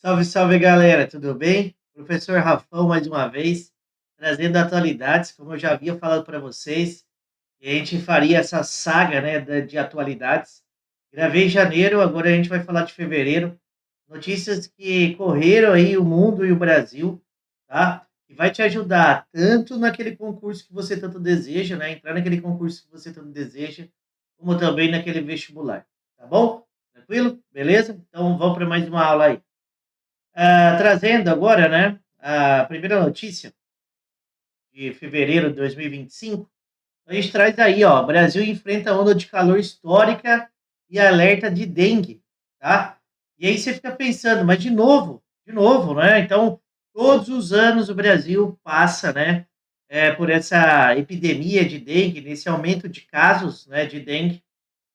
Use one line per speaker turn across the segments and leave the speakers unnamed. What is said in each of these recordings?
Salve, salve galera, tudo bem? Professor Rafão mais uma vez, trazendo atualidades, como eu já havia falado para vocês, e a gente faria essa saga, né, de atualidades. Gravei em janeiro, agora a gente vai falar de fevereiro. Notícias que correram aí o mundo e o Brasil, tá? E vai te ajudar tanto naquele concurso que você tanto deseja, né? Entrar naquele concurso que você tanto deseja, como também naquele vestibular, tá bom? Tranquilo? Beleza? Então vamos para mais uma aula aí. Trazendo agora, né, a primeira notícia de fevereiro de 2025, a gente traz aí, ó, Brasil enfrenta onda de calor histórica e alerta de dengue, tá? E aí você fica pensando, mas de novo, né? Então, todos os anos o Brasil passa, né, por essa epidemia de dengue, nesse aumento de casos, né, de dengue.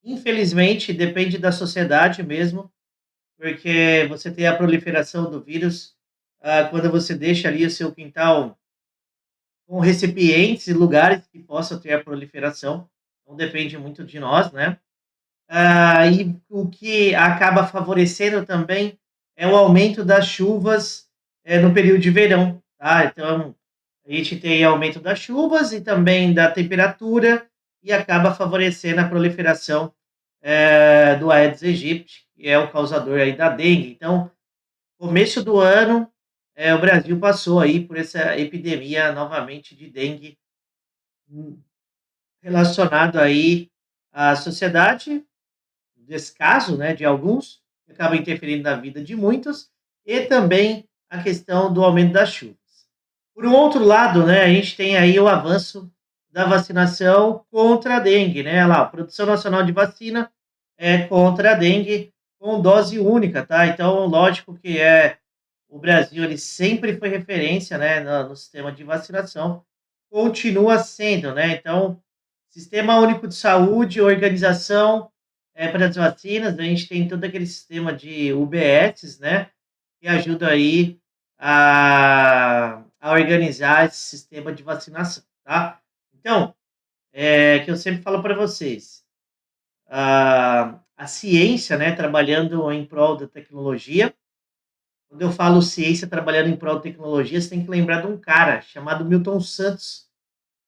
Infelizmente, depende da sociedade mesmo, porque você tem a proliferação do vírus quando você deixa ali o seu quintal com recipientes e lugares que possam ter a proliferação. Então depende muito de nós, né? E o que acaba favorecendo também é o aumento das chuvas no período de verão, tá? Então a gente tem aumento das chuvas e também da temperatura e acaba favorecendo a proliferação do Aedes aegypti, que é o causador aí da dengue. Então, começo do ano, o Brasil passou aí por essa epidemia novamente de dengue, hum, relacionado aí à sociedade, descaso, né, de alguns, que acaba interferindo na vida de muitos, e também a questão do aumento das chuvas. Por um outro lado, né, a gente tem aí o avanço da vacinação contra a dengue, né, lá, a Produção Nacional de Vacina contra a dengue com dose única, tá? Então, lógico que o Brasil ele sempre foi referência, né, no sistema de vacinação, continua sendo, né? Então, Sistema Único de Saúde, organização para as vacinas, a gente tem todo aquele sistema de UBS, né, que ajuda aí a organizar esse sistema de vacinação, tá? Então, que eu sempre falo para vocês, a ciência, né, trabalhando em prol da tecnologia. Quando eu falo ciência trabalhando em prol da tecnologia, você tem que lembrar de um cara chamado Milton Santos.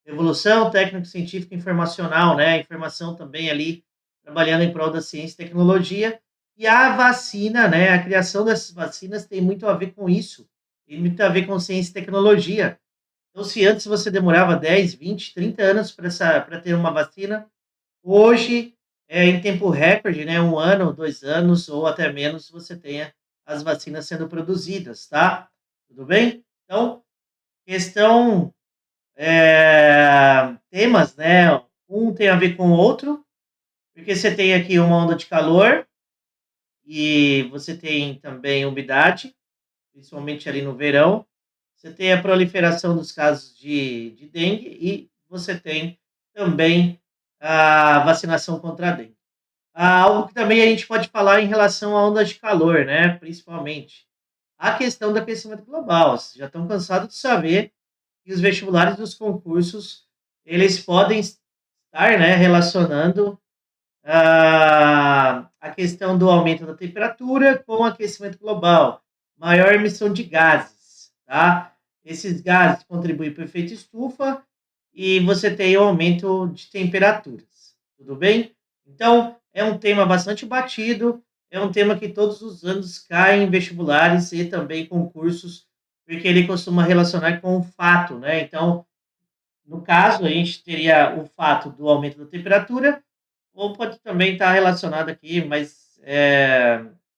Evolução técnico-científica informacional, né? Informação também ali, trabalhando em prol da ciência e tecnologia. E a vacina, né? A criação dessas vacinas tem muito a ver com isso. Tem muito a ver com ciência e tecnologia. Então, se antes você demorava 10, 20, 30 anos para ter uma vacina, hoje, em tempo recorde, né, 1 ano, 2 anos ou até menos, você tenha as vacinas sendo produzidas, tá? Tudo bem? Então, questão, temas, né? Um tem a ver com o outro, porque você tem aqui uma onda de calor e você tem também umidade, principalmente ali no verão. Você tem a proliferação dos casos de dengue e você tem também a vacinação contra a dengue. Algo que também a gente pode falar em relação a ondas de calor, né? Principalmente. A questão do aquecimento global. Vocês já estão cansados de saber que os vestibulares dos concursos, eles podem estar, né, relacionando a questão do aumento da temperatura com o aquecimento global. Maior emissão de gases, tá? Esses gases contribuem para o efeito estufa e você tem o aumento de temperaturas. Tudo bem? Então, é um tema bastante batido, é um tema que todos os anos cai em vestibulares e também concursos, porque ele costuma relacionar com o fato, né? Então, no caso, a gente teria o fato do aumento da temperatura, ou pode também estar relacionado aqui, mas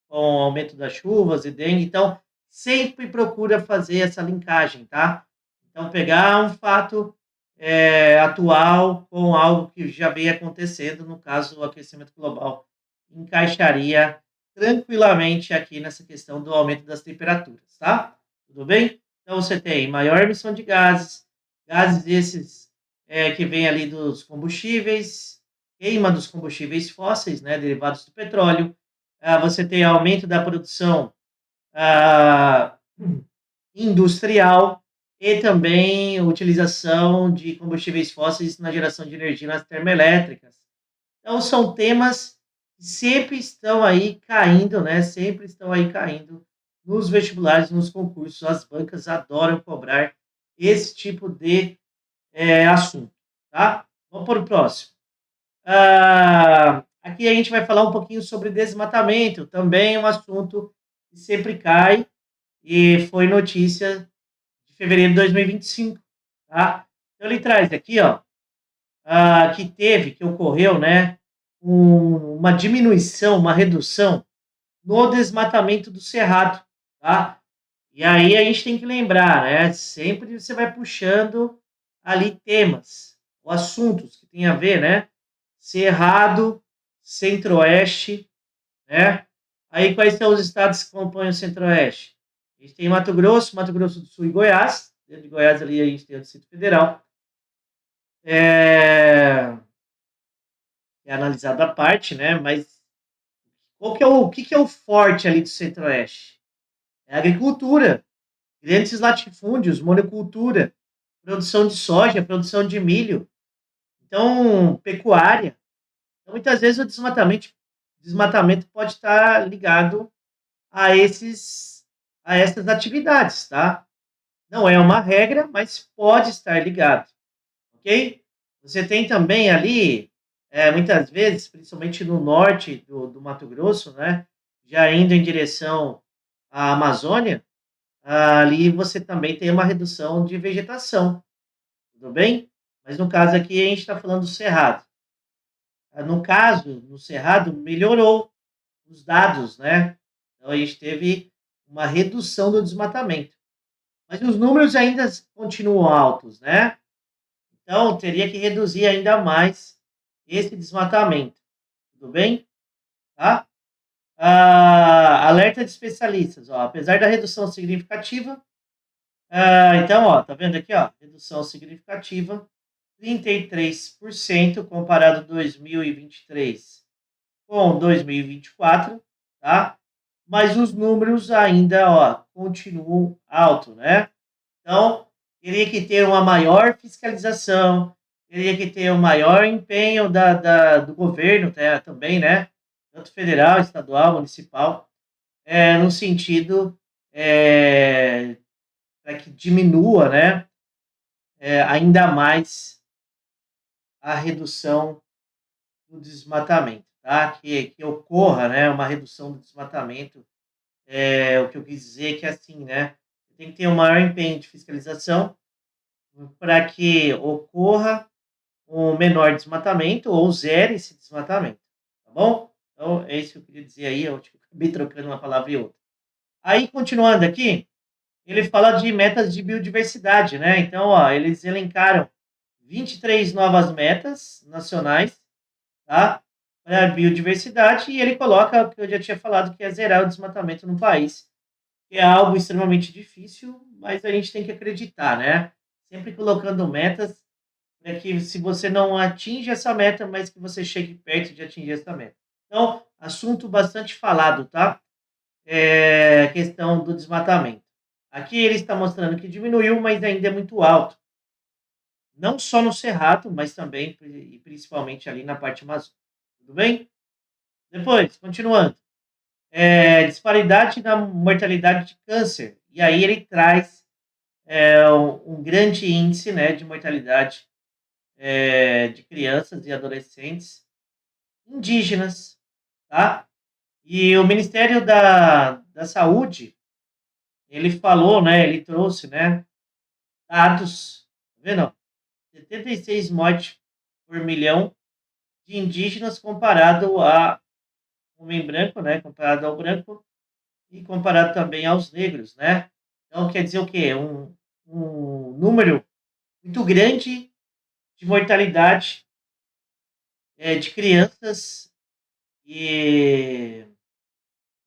com o aumento das chuvas e dengue. Então, sempre procura fazer essa linkagem, tá? Então, pegar um fato atual com algo que já vem acontecendo, no caso, o aquecimento global, encaixaria tranquilamente aqui nessa questão do aumento das temperaturas, tá? Tudo bem? Então, você tem maior emissão de gases, gases esses que vêm ali dos combustíveis, queima dos combustíveis fósseis, né, derivados do petróleo. Você tem aumento da produção ah, industrial e também utilização de combustíveis fósseis na geração de energia nas termoelétricas. Então, são temas que sempre estão aí caindo, né? Sempre estão aí caindo nos vestibulares, nos concursos. As bancas adoram cobrar esse tipo de assunto, tá? Vamos para o próximo. Aqui a gente vai falar um pouquinho sobre desmatamento, também é um assunto que sempre cai e foi notícia de fevereiro de 2025, tá? Então ele traz aqui, ó, que ocorreu, né, uma diminuição, uma redução no desmatamento do cerrado, tá? E aí a gente tem que lembrar, né, sempre você vai puxando ali temas, ou assuntos que tem a ver, né, Cerrado, Centro-Oeste, né? Aí quais são os estados que compõem o Centro-Oeste? A gente tem Mato Grosso do Sul e Goiás. Dentro de Goiás ali a gente tem o Distrito Federal. É analisado a parte, né? Mas o que é o forte ali do Centro-Oeste? É a agricultura, grandes latifúndios, monocultura, produção de soja, produção de milho, então pecuária. Então, muitas vezes o desmatamento pode estar ligado a a essas atividades, tá? Não é uma regra, mas pode estar ligado, ok? Você tem também ali, muitas vezes, principalmente no norte do Mato Grosso, né? Já indo em direção à Amazônia, ali você também tem uma redução de vegetação, tudo bem? Mas no caso aqui a gente está falando do Cerrado. No caso, no Cerrado, melhorou os dados, né? Então a gente teve uma redução do desmatamento. Mas os números ainda continuam altos, né? Então teria que reduzir ainda mais esse desmatamento. Tudo bem? Tá? Alerta de especialistas, ó, apesar da redução significativa, então, ó, tá vendo aqui, ó, redução significativa, 33% comparado 2023 com 2024, tá? Mas os números ainda, ó, continuam altos, né? Então, teria que ter uma maior fiscalização, teria que ter um maior empenho do governo, tá, também, né? Tanto federal, estadual, municipal, no sentido para que diminua, né, ainda mais a redução do desmatamento, tá? Que ocorra, né, uma redução do desmatamento. O que eu quis dizer é que assim, né, tem que ter um maior empenho de fiscalização para que ocorra um menor desmatamento ou zere esse desmatamento, tá bom? Então, é isso que eu queria dizer aí, eu acabei trocando uma palavra e outra. Aí, continuando aqui, ele fala de metas de biodiversidade, né? Então, ó, eles elencaram 23 novas metas nacionais, tá? Para a biodiversidade, e ele coloca o que eu já tinha falado, que é zerar o desmatamento no país, que é algo extremamente difícil, mas a gente tem que acreditar, né? Sempre colocando metas para que se você não atinge essa meta, mas que você chegue perto de atingir essa meta. Então, assunto bastante falado, tá? Questão do desmatamento. Aqui ele está mostrando que diminuiu, mas ainda é muito alto. Não só no Cerrado, mas também e principalmente ali na parte amazônica. Tudo bem? Depois, continuando. Disparidade na mortalidade de câncer. E aí ele traz um grande índice, né, de mortalidade de crianças e adolescentes indígenas, tá? E o Ministério da Saúde, ele falou, né, ele trouxe, né, dados, tá vendo? 76 mortes por milhão de indígenas comparado a homem branco, né, comparado ao branco e comparado também aos negros, né? Então, quer dizer o quê? Um número muito grande de mortalidade de crianças e,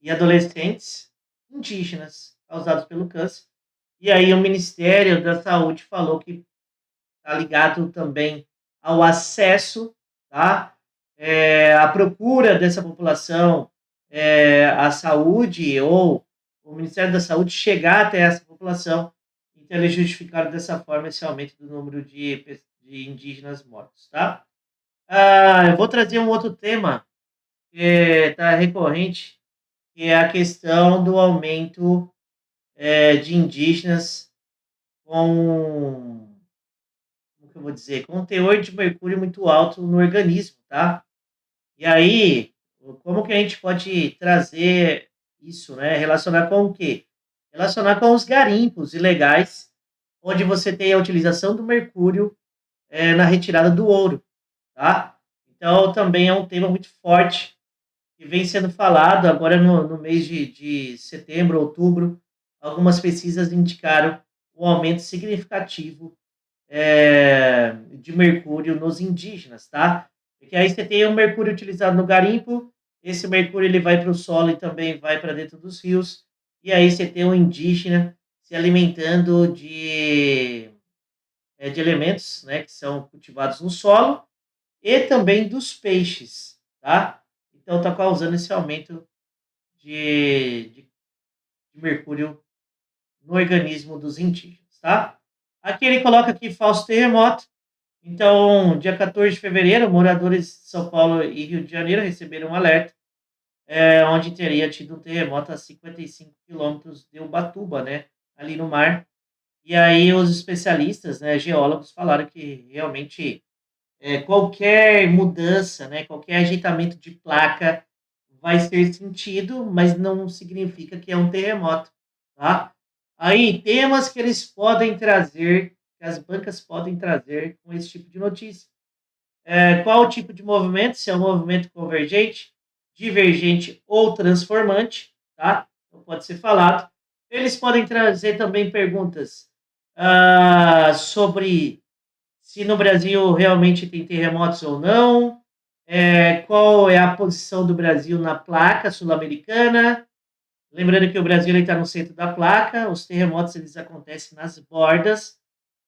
e adolescentes indígenas causados pelo câncer. E aí o Ministério da Saúde falou que está ligado também ao acesso, tá? A procura dessa população à saúde ou o Ministério da Saúde chegar até essa população. Então, eles justificaram dessa forma esse aumento do número de indígenas mortos, tá? Eu vou trazer um outro tema que está recorrente que é a questão do aumento de indígenas com, como que eu vou dizer, com um teor de mercúrio muito alto no organismo, tá? E aí, como que a gente pode trazer isso, né? Relacionar com o quê? Relacionar com os garimpos ilegais, onde você tem a utilização do mercúrio na retirada do ouro, tá? Então, também é um tema muito forte que vem sendo falado agora no mês de setembro, outubro. Algumas pesquisas indicaram um aumento significativo de mercúrio nos indígenas, tá? Porque aí você tem o mercúrio utilizado no garimpo, esse mercúrio ele vai para o solo e também vai para dentro dos rios, e aí você tem o indígena se alimentando de elementos, né, que são cultivados no solo, e também dos peixes, tá? Então está causando esse aumento de mercúrio no organismo dos indígenas, tá? Aqui ele coloca aqui falso terremoto. Então, dia 14 de fevereiro, moradores de São Paulo e Rio de Janeiro receberam um alerta, onde teria tido um terremoto a 55 quilômetros de Ubatuba, né, ali no mar. E aí os especialistas, né, geólogos, falaram que realmente qualquer mudança, né, qualquer ajeitamento de placa vai ser sentido, mas não significa que é um terremoto, tá? Aí, temas que eles podem trazer, que as bancas podem trazer com esse tipo de notícia. Qual o tipo de movimento? Se é um movimento convergente, divergente ou transformante, tá? Então, pode ser falado. Eles podem trazer também perguntas sobre se no Brasil realmente tem terremotos ou não, qual é a posição do Brasil na placa sul-americana. Lembrando que o Brasil está no centro da placa, os terremotos eles acontecem nas bordas,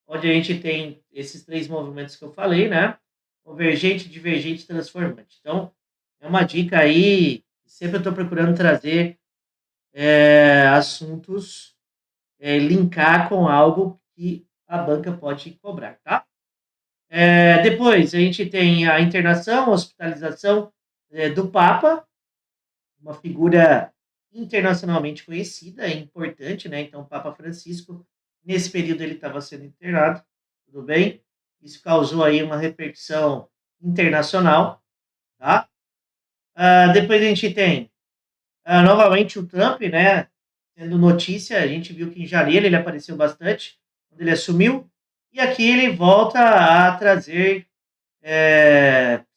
onde a gente tem esses três movimentos que eu falei, né? Convergente, divergente, transformante. Então, é uma dica aí, sempre eu estou procurando trazer assuntos, linkar com algo que a banca pode cobrar, tá? Depois, a gente tem a internação, a hospitalização do Papa, uma figura internacionalmente conhecida, é importante, né? Então, o Papa Francisco, nesse período, ele estava sendo internado, tudo bem? Isso causou aí uma repercussão internacional, tá? Depois a gente tem, novamente, o Trump, né? Sendo notícia, a gente viu que em janeiro ele apareceu bastante, quando ele assumiu, e aqui ele volta a trazer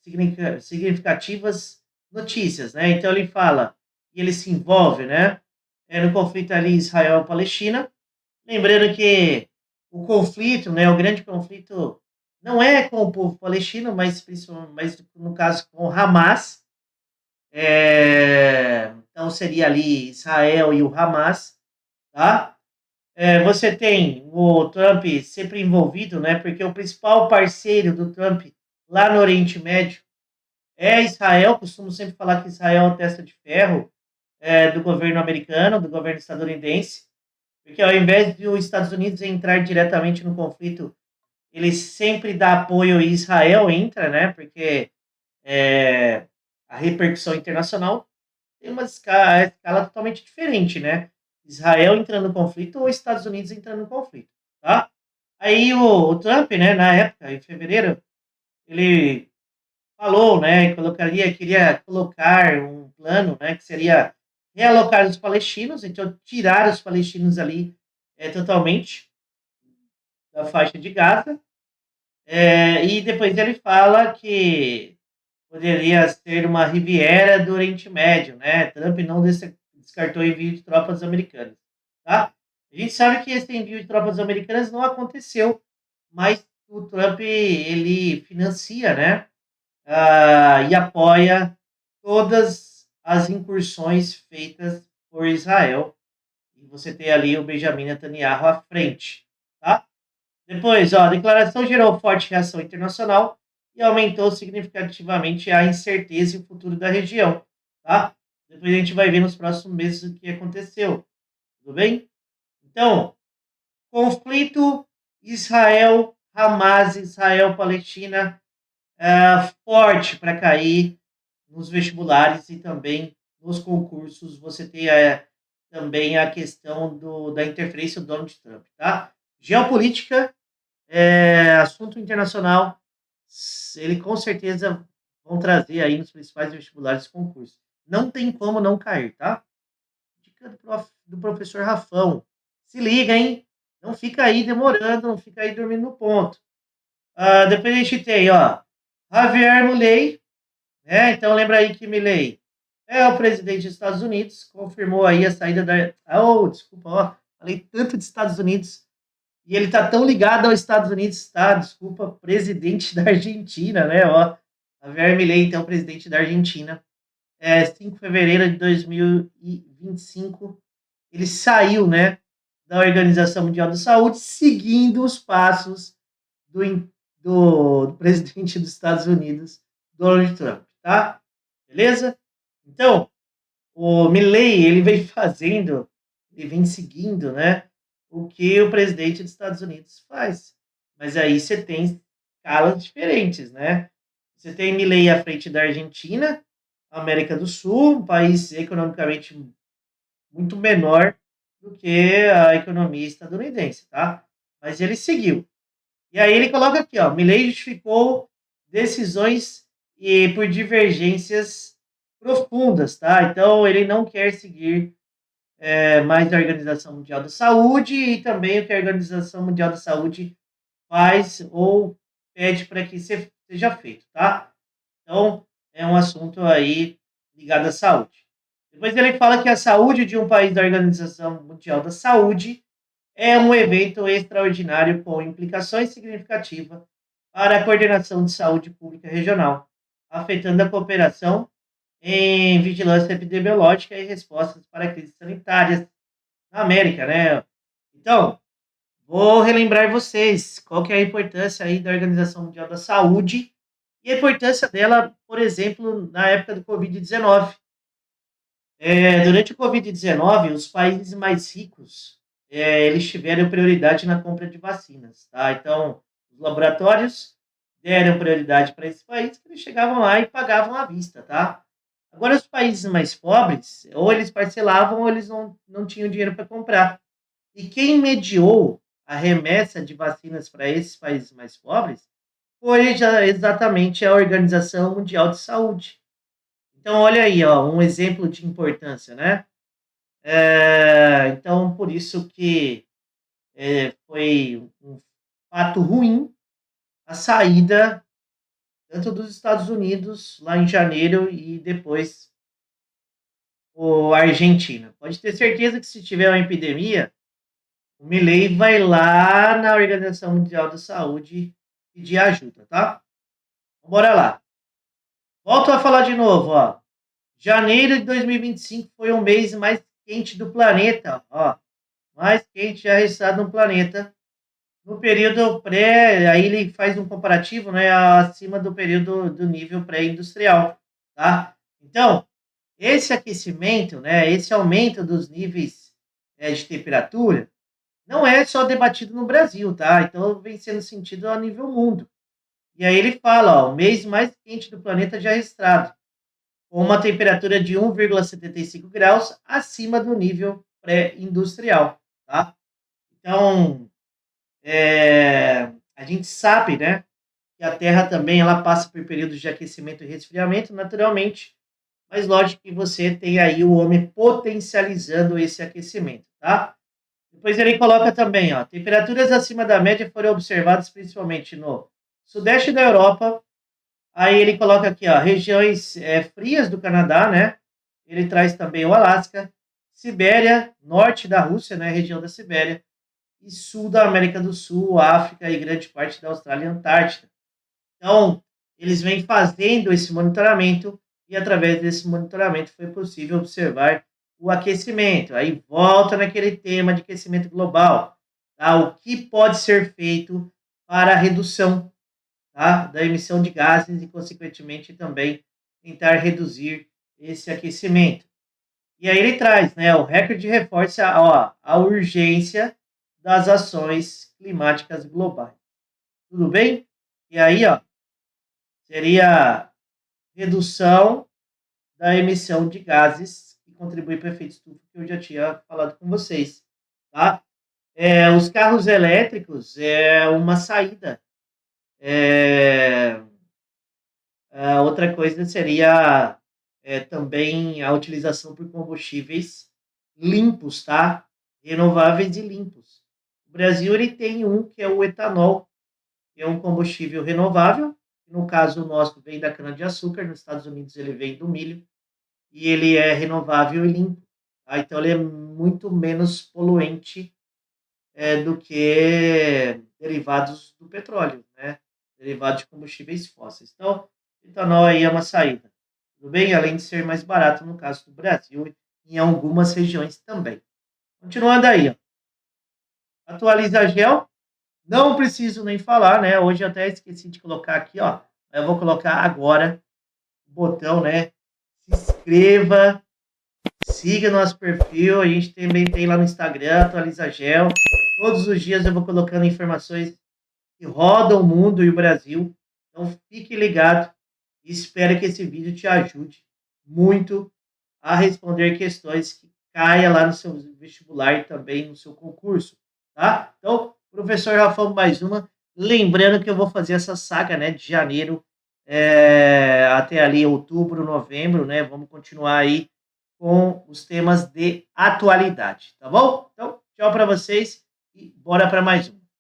significativas notícias, né? Então ele fala e ele se envolve, né? No conflito ali Israel-Palestina, lembrando que o conflito, né? O grande conflito não é com o povo palestino, mas principalmente, mas no caso com o Hamas. Então seria ali Israel e o Hamas, tá? Você tem o Trump sempre envolvido, né? Porque o principal parceiro do Trump lá no Oriente Médio Israel. Costumo sempre falar que Israel é a testa de ferro do governo americano, do governo estadunidense, porque ao invés de os Estados Unidos entrar diretamente no conflito, ele sempre dá apoio e Israel entra, né? Porque a repercussão internacional tem uma escala totalmente diferente, né? Israel entrando no conflito ou Estados Unidos entrando no conflito, tá? Aí o Trump, né, na época, em fevereiro, ele falou, né, queria colocar um plano, né, que seria realocar os palestinos, então tirar os palestinos ali totalmente da faixa de Gaza, e depois ele fala que poderia ser uma Riviera do Oriente Médio, né? Trump não descartou o envio de tropas americanas, tá? A gente sabe que esse envio de tropas americanas não aconteceu, mas o Trump ele financia, né? E apoia todas as incursões feitas por Israel. E você tem ali o Benjamin Netanyahu à frente, tá? Depois, ó, a declaração gerou forte reação internacional e aumentou significativamente a incerteza e o futuro da região, tá? Depois a gente vai ver nos próximos meses o que aconteceu, tudo bem? Então, conflito Israel-Hamas, Israel-Palestina, forte para cair nos vestibulares e também nos concursos, você tem também a questão da interferência do Donald Trump, tá? Geopolítica, assunto internacional, ele com certeza vão trazer aí nos principais vestibulares concursos. Não tem como não cair, tá? Dica do professor Rafão. Se liga, hein? Não fica aí demorando, não fica aí dormindo no ponto. Depois a gente tem, ó, Javier Milei, né? Então lembra aí que Milei é o presidente dos Estados Unidos, confirmou aí a saída da. Oh, desculpa, ó, falei tanto de Estados Unidos. E ele tá tão ligado aos Estados Unidos, tá? Desculpa, presidente da Argentina, né? Ó, Javier Milei, então, presidente da Argentina. 5 de fevereiro de 2025, ele saiu, né, da Organização Mundial da Saúde, seguindo os passos do, do presidente dos Estados Unidos, Donald Trump, tá? Beleza? Então, o Milley, ele vem fazendo, ele vem seguindo, né, o que o presidente dos Estados Unidos faz. Mas aí você tem escalas diferentes, né? Você tem Milley à frente da Argentina, América do Sul, um país economicamente muito menor do que a economia estadunidense, tá? Mas ele seguiu. E aí ele coloca aqui, ó, Milley justificou decisões e por divergências profundas, tá? Então ele não quer seguir mais a Organização Mundial da Saúde e também o que a Organização Mundial da Saúde faz ou pede para que seja feito, tá? Então é um assunto aí ligado à saúde. Depois ele fala que a saúde de um país da Organização Mundial da Saúde é um evento extraordinário com implicações significativas para a coordenação de saúde pública regional, afetando a cooperação em vigilância epidemiológica e respostas para crises sanitárias na América, né? Então, vou relembrar vocês qual que é a importância aí da Organização Mundial da Saúde e a importância dela, por exemplo, na época do Covid-19. Durante o Covid-19, os países mais ricos, eles tiveram prioridade na compra de vacinas, tá? Então, os laboratórios deram prioridade para esses países, que eles chegavam lá e pagavam à vista, tá? Agora, os países mais pobres, ou eles parcelavam, ou eles não tinham dinheiro para comprar. E quem mediou a remessa de vacinas para esses países mais pobres foi exatamente a Organização Mundial de Saúde. Então, olha aí, ó, um exemplo de importância, né? Então, por isso que foi um fato ruim a saída tanto dos Estados Unidos lá em janeiro e depois a Argentina. Pode ter certeza que se tiver uma epidemia, o Milley vai lá na Organização Mundial da Saúde pedir ajuda, tá? Então, bora lá. Volto a falar de novo, ó. Janeiro de 2025 foi o mês mais quente do planeta, ó. Mais quente já registrado no planeta. No período pré, aí ele faz um comparativo, né, acima do período do nível pré-industrial, tá? Então, esse aquecimento, né, esse aumento dos níveis de temperatura, não é só debatido no Brasil, tá? Então, vem sendo sentido a nível mundo. E aí ele fala, ó, o mês mais quente do planeta já registrado, com uma temperatura de 1,75 graus acima do nível pré-industrial, tá? Então, a gente sabe, né, que a Terra também ela passa por períodos de aquecimento e resfriamento, naturalmente, mas lógico que você tem aí o homem potencializando esse aquecimento, tá? Depois ele coloca também, ó, temperaturas acima da média foram observadas principalmente no sudeste da Europa. Aí ele coloca aqui, ó, regiões frias do Canadá, né? Ele traz também o Alasca, Sibéria, norte da Rússia, né? Região da Sibéria, e sul da América do Sul, África e grande parte da Austrália e Antártida. Então, eles vêm fazendo esse monitoramento e através desse monitoramento foi possível observar o aquecimento. Aí volta naquele tema de aquecimento global, tá? O que pode ser feito para a redução, tá, da emissão de gases e, consequentemente, também tentar reduzir esse aquecimento. E aí ele traz, né, o recorde reforça a urgência das ações climáticas globais. Tudo bem? E aí, ó, seria redução da emissão de gases que contribuem para o efeito estufa, que eu já tinha falado com vocês, tá? Os carros elétricos é uma saída. É, outra coisa seria também a utilização por combustíveis limpos, tá? Renováveis e limpos. O Brasil ele tem um que é o etanol, que é um combustível renovável. No caso, o nosso vem da cana-de-açúcar, nos Estados Unidos ele vem do milho, e ele é renovável e limpo. Tá? Então, ele é muito menos poluente do que derivados do petróleo, né? Derivados de combustíveis fósseis. Então, etanol aí é uma saída. Tudo bem? Além de ser mais barato no caso do Brasil e em algumas regiões também. Continuando aí, ó. Atualiza gel, não preciso nem falar, né? Hoje eu até esqueci de colocar aqui, ó. Eu vou colocar agora o botão, né? Se inscreva, siga nosso perfil. A gente também tem lá no Instagram, Atualiza Gel. Todos os dias eu vou colocando informações que rodam o mundo e o Brasil. Então fique ligado e espero que esse vídeo te ajude muito a responder questões que caia lá no seu vestibular e também no seu concurso, tá? Então, professor Rafão, mais uma. Lembrando que eu vou fazer essa saga, né, de janeiro até ali outubro, novembro, né? Vamos continuar aí com os temas de atualidade, tá bom? Então, tchau para vocês e bora para mais um.